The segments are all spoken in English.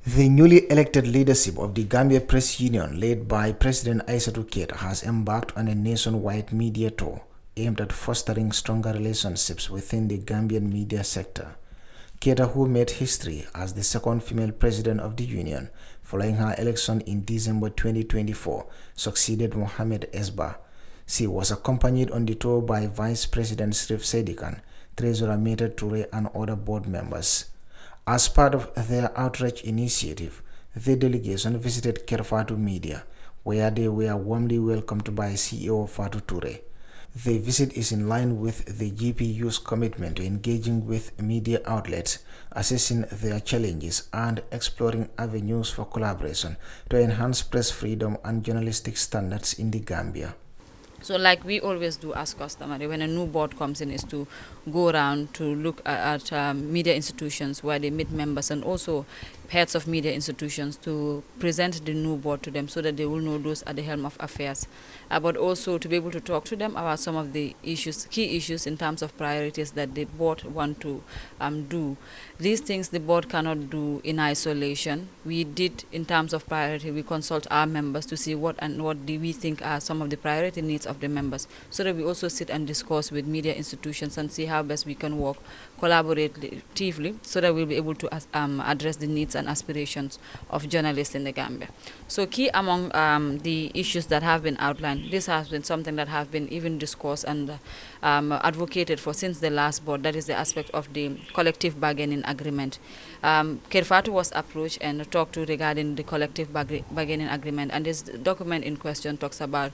The newly elected leadership of the Gambia Press Union, led by President Aissatou Keita, has embarked on a nationwide media tour aimed at fostering stronger relationships within the Gambian media sector. Keita, who made history as the second female president of the union following her election in December 2024, succeeded Mohamed Esba. She was accompanied on the tour by Vice President Sirif Sedikan, Treasurer Meta Toure, and other board members. As part of their outreach initiative, the delegation visited Kerr Fatou Media, where they were warmly welcomed by CEO Fatou Toure. The visit is in line with the GPU's commitment to engaging with media outlets, assessing their challenges, and exploring avenues for collaboration to enhance press freedom and journalistic standards in the Gambia. So like we always do as customary, when a new board comes in, is to go around to look at media institutions where they meet members and also heads of media institutions to present the new board to them so that they will know those at the helm of affairs. But also to be able to talk to them about some of the issues, key issues in terms of priorities that the board want to do. These things the board cannot do in isolation. We did, in terms of priority, we consult our members to see what do we think are some of the priority needs of the members, so that we also sit and discuss with media institutions and see how best we can work collaboratively so that we'll be able to address the needs and aspirations of journalists in the Gambia. So key among the issues that have been outlined, this has been something that have been even discussed and advocated for since the last board, that is the aspect of the collective bargaining agreement. Kerr Fatou was approached and talked to regarding the collective bargaining agreement, and this document in question talks about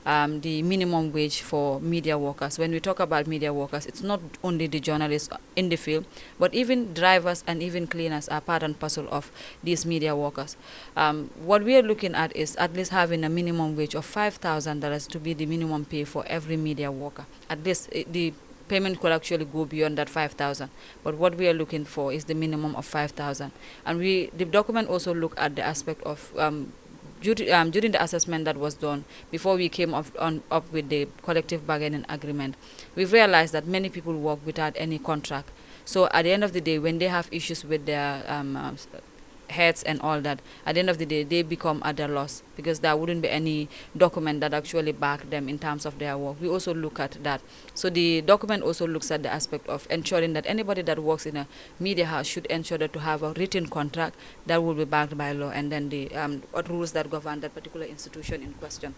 the minimum wage for media workers. When we talk about media workers, it's not only the journalists in the field, but even drivers and even cleaners are part and parcel of these media workers. What we are looking at is at least having a minimum wage of $5,000 to be the minimum pay for every media worker. At least the payment could actually go beyond that 5,000, but what we are looking for is the minimum of 5,000. And the document also look at the aspect of during the assessment that was done before we came up with the collective bargaining agreement, we've realized that many people work without any contract. So at the end of the day, when they have issues with their heads and all that, at the end of the day, they become at their loss because there wouldn't be any document that actually back them in terms of their work. We also look at that. So the document also looks at the aspect of ensuring that anybody that works in a media house should ensure that to have a written contract that will be backed by law, and then the rules that govern that particular institution in question.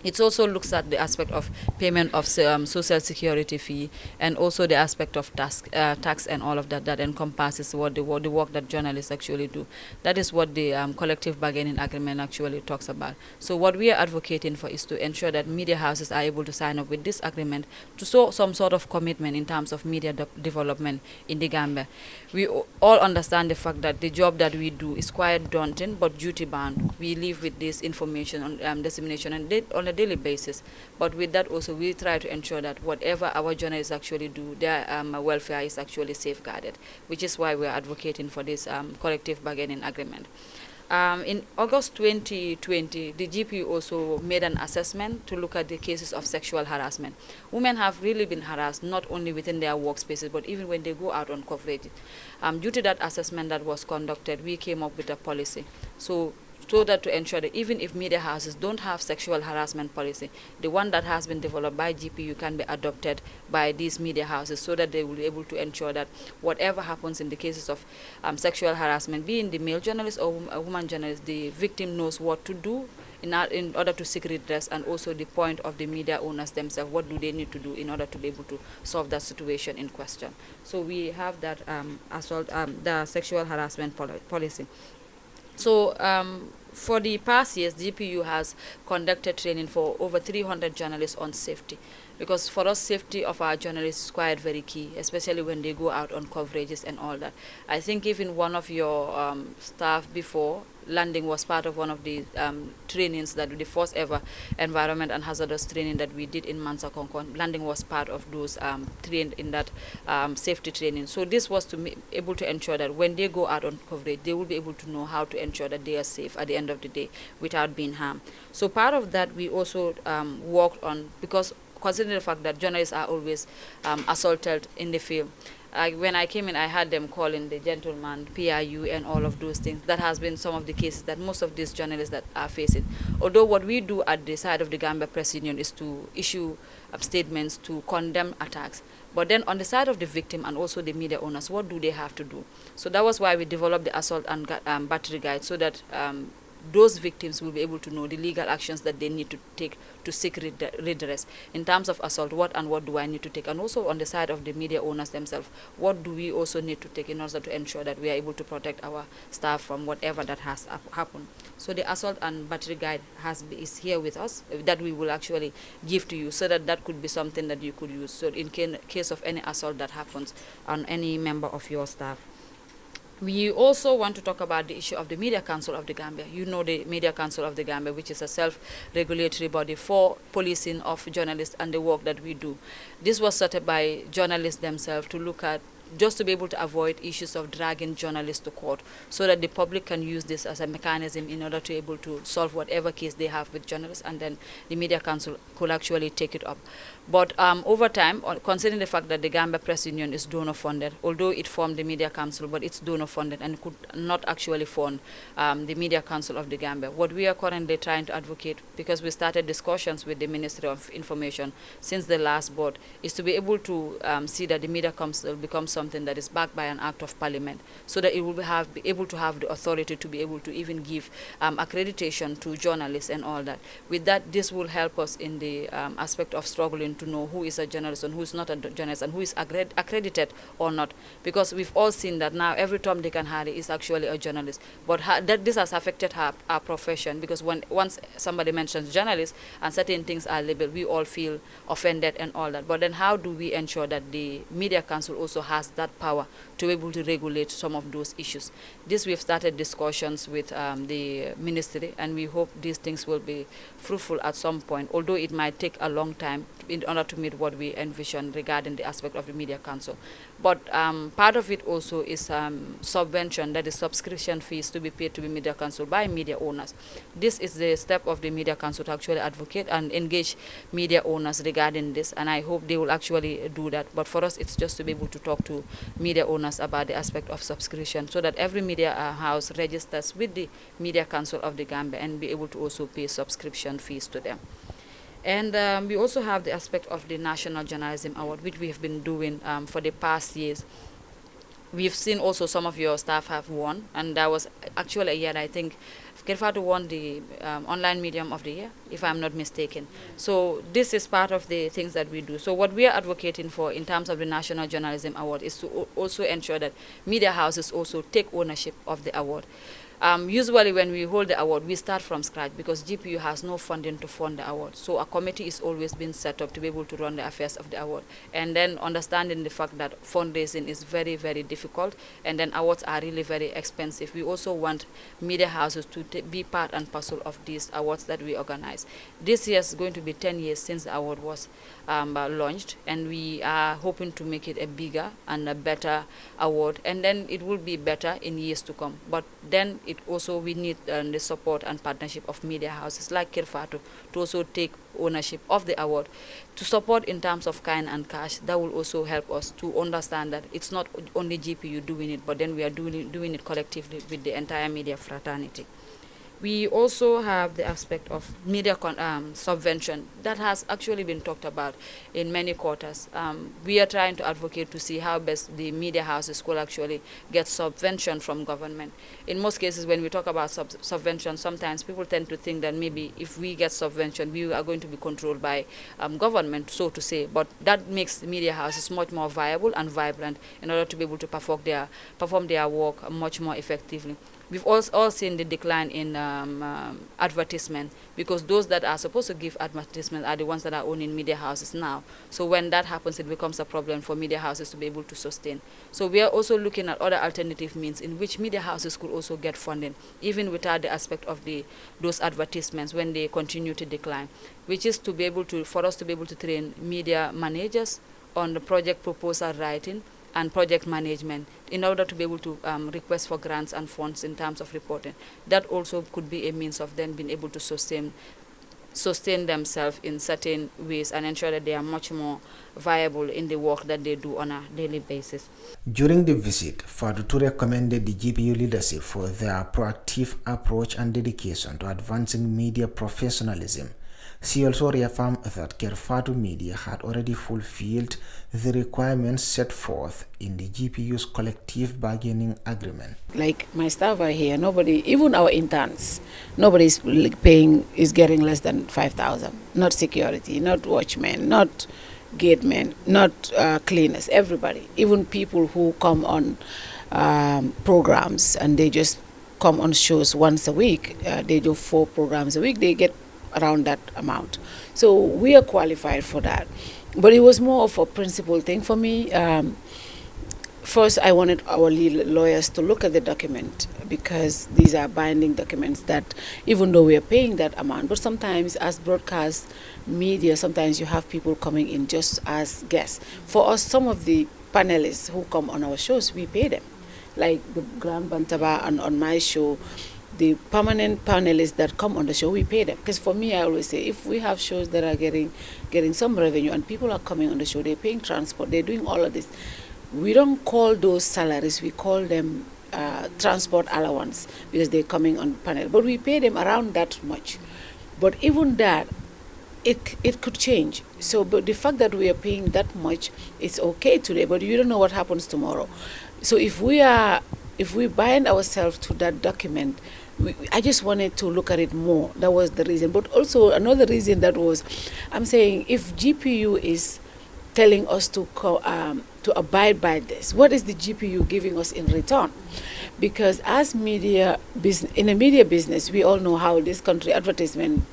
It also looks at the aspect of payment of social security fee, and also the aspect of tax and all of that encompasses what the work that journalists actually do. That is what the collective bargaining agreement actually talks about. So what we are advocating for is to ensure that media houses are able to sign up with this agreement to show some sort of commitment in terms of media development in the Gambia. We all understand the fact that the job that we do is quite daunting but duty bound. We live with this information on dissemination on a daily basis, but with that also we try to ensure that whatever our journalists actually do, their welfare is actually safeguarded, which is why we are advocating for this collective bargaining agreement. In August 2020, the GP also made an assessment to look at the cases of sexual harassment. Women have really been harassed not only within their workspaces, but even when they go out on coverage. Due to that assessment that was conducted, we came up with a policy. So that to ensure that even if media houses don't have sexual harassment policy, the one that has been developed by GPU can be adopted by these media houses, so that they will be able to ensure that whatever happens in the cases of sexual harassment, be in the male journalist or a woman journalist, the victim knows what to do in order to seek redress, and also the point of the media owners themselves, what do they need to do in order to be able to solve that situation in question. So we have that the sexual harassment policy. So for the past years, GPU has conducted training for over 300 journalists on safety, because for us, safety of our journalists is quite very key, especially when they go out on coverages and all that. I think even one of your staff before landing was part of one of the trainings, that the first ever environment and hazardous training that we did in Mansa Concon. Landing was part of those trained in that safety training. So this was to be able to ensure that when they go out on coverage, they will be able to know how to ensure that they are safe at the end of the day without being harmed. So part of that we also worked on, because considering the fact that journalists are always assaulted in the field, When I came in, I had them calling the gentleman, PIU, and all of those things. That has been some of the cases that most of these journalists that are facing. Although what we do at the side of the Gambia Press Union is to issue statements to condemn attacks. But then on the side of the victim and also the media owners, what do they have to do? So that was why we developed the assault and battery guide, so that those victims will be able to know the legal actions that they need to take to seek redress. In terms of assault, what do I need to take? And also on the side of the media owners themselves, what do we also need to take in order to ensure that we are able to protect our staff from whatever that has happened? So the assault and battery guide is here with us, that we will actually give to you, so that could be something that you could use. So in case of any assault that happens on any member of your staff. We also want to talk about the issue of the Media Council of the Gambia. You know the Media Council of the Gambia, which is a self-regulatory body for policing of journalists and the work that we do. This was set up by journalists themselves to look at, just to be able to avoid issues of dragging journalists to court, so that the public can use this as a mechanism in order to be able to solve whatever case they have with journalists, and then the Media Council could actually take it up. But over time, considering the fact that the Gambia Press Union is donor funded, although it formed the Media Council, but it's donor funded and could not actually fund the Media Council of the Gambia. What we are currently trying to advocate, because we started discussions with the Ministry of Information since the last board, is to be able to see that the Media Council becomes something that is backed by an act of parliament, so that it will be able to have the authority to be able to even give accreditation to journalists and all that. With that, this will help us in the aspect of struggling to know who is a journalist and who is not a journalist, and who is accredited or not, because we've all seen that now every Tom, Dick and Harry is actually a journalist. But that this has affected our profession, because once somebody mentions journalist and certain things are labeled, we all feel offended and all that. But then how do we ensure that the Media Council also has that power to be able to regulate some of those issues? This we've started discussions with the ministry, and we hope these things will be fruitful at some point, although it might take a long time in order to meet what we envision regarding the aspect of the Media Council. But part of it also is subvention, that is subscription fees to be paid to the Media Council by media owners. This is the step of the Media Council to actually advocate and engage media owners regarding this, and I hope they will actually do that. But for us, it's just to be able to talk to media owners about the aspect of subscription, so that every media house registers with the Media Council of the Gambia and be able to also pay subscription fees to them. And we also have the aspect of the National Journalism Award, which we have been doing for the past years. We've seen also some of your staff have won, and that was actually a year, I think, Kerr Fatou won the online medium of the year, if I'm not mistaken. So this is part of the things that we do. So what we are advocating for in terms of the National Journalism Award is to also ensure that media houses also take ownership of the award. Usually when we hold the award, we start from scratch, because GPU has no funding to fund the award. So a committee is always been set up to be able to run the affairs of the award. And then understanding the fact that fundraising is very, very difficult, and then awards are really very expensive. We also want media houses to be part and parcel of these awards that we organize. This year is going to be 10 years since the award was launched, and we are hoping to make it a bigger and a better award, and then it will be better in years to come. But then we need the support and partnership of media houses like Kerr Fatou to also take ownership of the award, to support in terms of kind and cash. That will also help us to understand that it's not only GPU doing it, but then we are doing it collectively with the entire media fraternity. We also have the aspect of media subvention that has actually been talked about in many quarters. We are trying to advocate to see how best the media houses could actually get subvention from government. In most cases, when we talk about subvention, sometimes people tend to think that maybe if we get subvention, we are going to be controlled by government, so to say. But that makes media houses much more viable and vibrant in order to be able to perform their work much more effectively. We've all seen the decline in advertisement, because those that are supposed to give advertisement are the ones that are owning media houses now. So when that happens, it becomes a problem for media houses to be able to sustain. So we are also looking at other alternative means in which media houses could also get funding, even without the aspect of those advertisements when they continue to decline, which is for us to be able to train media managers on the project proposal writing and project management in order to be able to request for grants and funds in terms of reporting. That also could be a means of them being able to sustain sustain themselves in certain ways and ensure that they are much more viable in the work that they do on a daily basis. During the visit, Fatou recommended the GPU leadership for their proactive approach and dedication to advancing media professionalism. She also reaffirmed that Kerr Fatou Media had already fulfilled the requirements set forth in the GPU's collective bargaining agreement. Like my staff are here, nobody, even our interns, nobody is getting less than 5,000. Not security, not watchmen, not gatemen, not cleaners, everybody. Even people who come on programs and they just come on shows once a week, they do 4 programs a week, they get around that amount. So we are qualified for that. But it was more of a principle thing for me. First, I wanted our lead lawyers to look at the document, because these are binding documents that even though we are paying that amount, but sometimes as broadcast media, sometimes you have people coming in just as guests. For us, some of the panelists who come on our shows, we pay them. Like the Grand Bantaba and on my show, the permanent panelists that come on the show, we pay them. Because for me, I always say, if we have shows that are getting some revenue and people are coming on the show, they're paying transport, they're doing all of this, we don't call those salaries, we call them transport allowance, because they're coming on panel. But we pay them around that much. But even that, it could change. So, but the fact that we are paying that much, it's okay today, but you don't know what happens tomorrow. So if we bind ourselves to that document, I just wanted to look at it more. That was the reason. But also another reason that was, I'm saying, if GPU is telling us to abide by this, what is the GPU giving us in return? Because as media business, in a media business, we all know how this country advertisement,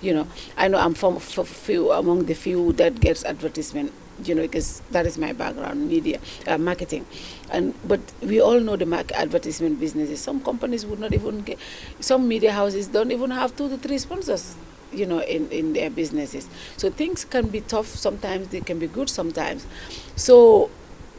I know I'm among the few that gets advertisement, because that is my background, media, marketing. But we all know the advertisement businesses. Some companies would not even get, some media houses don't even have 2 to 3 sponsors, in their businesses. So things can be tough sometimes, they can be good sometimes. So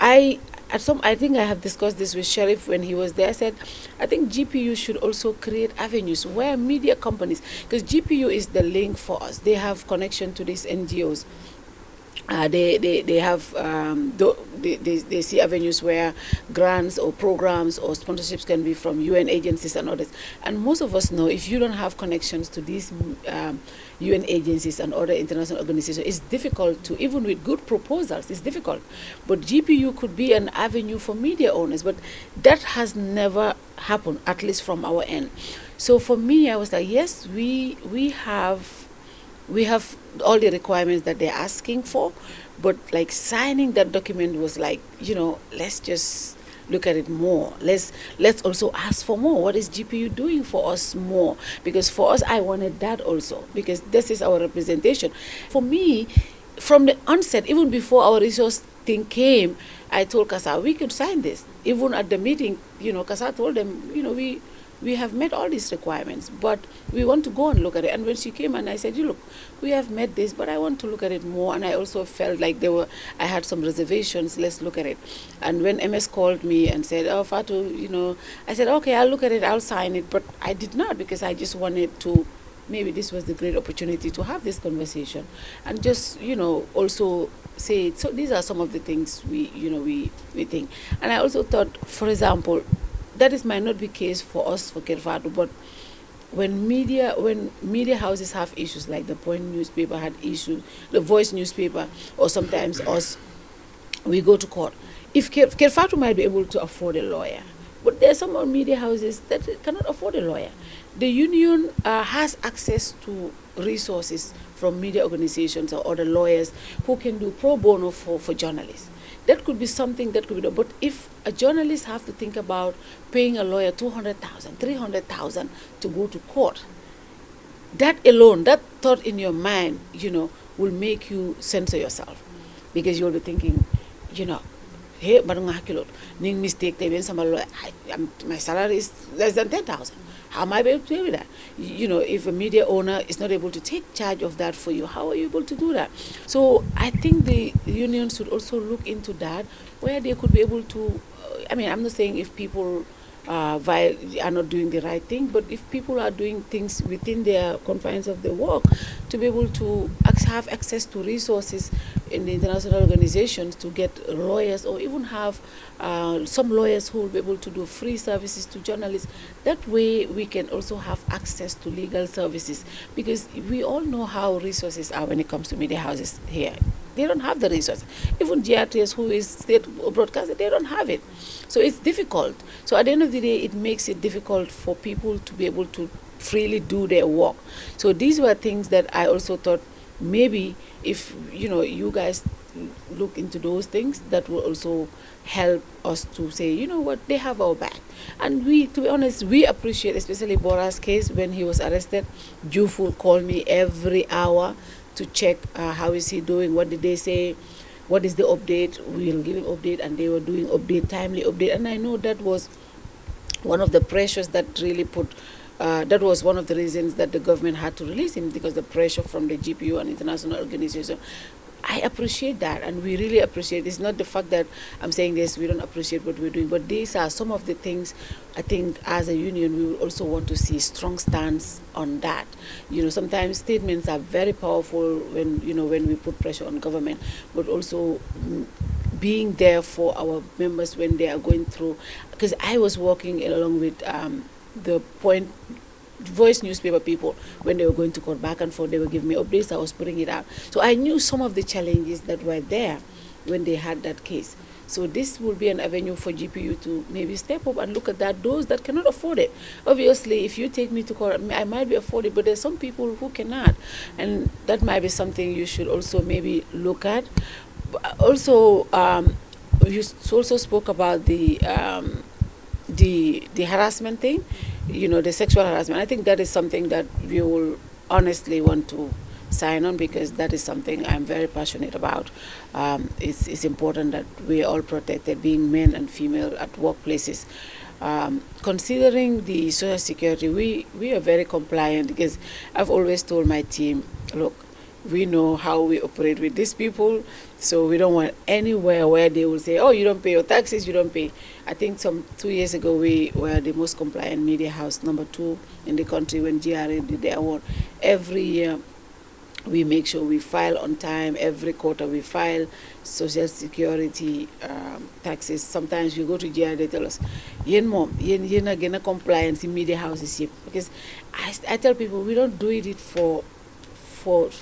I think I have discussed this with Sheriff when he was there. I said, I think GPU should also create avenues where media companies, because GPU is the link for us. They have connection to these NGOs. They have they see avenues where grants or programs or sponsorships can be from UN agencies and others. And most of us know, if you don't have connections to these UN agencies and other international organizations, it's difficult to, even with good proposals, it's difficult. But GPU could be an avenue for media owners, but that has never happened, at least from our end. So for me, I was like, yes, we have all the requirements that they're asking for, but like signing that document was like, let's just look at it more. Let's also ask for more. What is GPU doing for us more? Because for us, I wanted that also, because this is our representation. For me, from the onset, even before our resource thing came, I told Kasa, we could sign this. Even at the meeting, Kasa told them, we have met all these requirements, but we want to go and look at it. And when she came and I said, look, we have met this, but I want to look at it more. And I also felt like I had some reservations, let's look at it. And when MS called me and said, oh, Fatou, I said, okay, I'll look at it, I'll sign it. But I did not, because I just wanted to, maybe this was the great opportunity to have this conversation. And just, also say, so these are some of the things we think. And I also thought, for example, that might not be the case for us, for Kerr Fatou, but when media houses have issues, like the Point newspaper had issues, the Voice newspaper, or sometimes us, we go to court. If Kerr Fatou might be able to afford a lawyer, but there are some media houses that cannot afford a lawyer. The union has access to resources from media organizations or other lawyers who can do pro bono for journalists. That could be something that could be done. But if a journalist have to think about paying a lawyer 200,000, 300,000 to go to court, that alone, that thought in your mind, will make you censor yourself, because you'll be thinking, hey, ning mistake, my salary is less than 10,000. How am I able to do that? If a media owner is not able to take charge of that for you, how are you able to do that? So I think the unions should also look into that, where they could be able to, I'm not saying if people are not doing the right thing. But if people are doing things within their confines of the work, to be able to have access to resources in the international organizations, to get lawyers, or even have some lawyers who will be able to do free services to journalists. That way we can also have access to legal services, because we all know how resources are when it comes to media houses here. They don't have the resources. Even GRTS, who is state broadcaster, they don't have it. So it's difficult. So at the end of the day, it makes it difficult for people to be able to freely do their work. So these were things that I also thought, maybe if you guys look into those things, that will also help us to say, you know what, they have our back. And we, to be honest, we appreciate, especially Bora's case, when he was arrested. Juf will call me every hour to check how is he doing, what did they say, what is the update. We'll give him update, and they were doing timely update. And I know that was one of the pressures that really put that was one of the reasons that the government had to release him, because the pressure from the GPU and international organization. I appreciate that, and we really appreciate. It's not the fact that I'm saying this, we don't appreciate what we're doing, but these are some of the things I think as a union we will also want to see strong stance on that. Sometimes statements are very powerful when when we put pressure on government, but also being there for our members when they are going through. Because I was working along with the Voice newspaper people when they were going to court back and forth. They were giving me updates. I was putting it out, so I knew some of the challenges that were there when they had that case. So this will be an avenue for GPU to maybe step up and look at that. Those that cannot afford it, obviously, if you take me to court, I might be afforded, but there's some people who cannot, and that might be something you should also maybe look at. Also, you also spoke about the harassment thing, the sexual harassment. I think that is something that we will honestly want to sign on, because that is something I'm very passionate about. It's important that we are all protected, being men and female at workplaces. Considering the social security, we are very compliant, because I've always told my team, look, we know how we operate with these people, so we don't want anywhere where they will say, oh, you don't pay your taxes, you don't pay. I think 2 years ago we were the most compliant media house, #2 in the country, when GRA did the award. Every year we make sure we file on time. Every quarter we file social security, taxes. Sometimes we go to GRA, they tell us, yen mom, yen again compliance in media houses here. Because I tell people, we don't do it for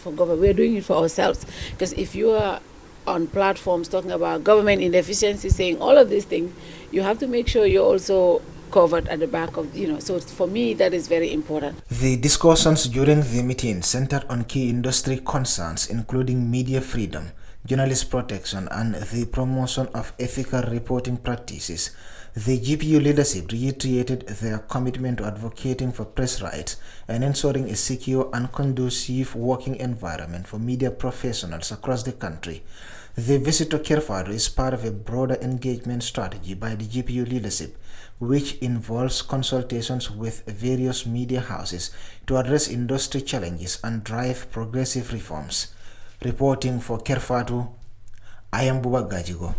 government, we're doing it for ourselves. Because if you are on platforms talking about government inefficiency, saying all of these things, you have to make sure you're also covered at the back of, so for me that is very important. The discussions during the meeting centered on key industry concerns, including media freedom, journalist protection, and the promotion of ethical reporting practices. The GPU leadership reiterated their commitment to advocating for press rights and ensuring a secure and conducive working environment for media professionals across the country. The visit to Kerr Fatou is part of a broader engagement strategy by the GPU leadership, which involves consultations with various media houses to address industry challenges and drive progressive reforms. Reporting for Kerr Fatou, I am Buba Gajigo.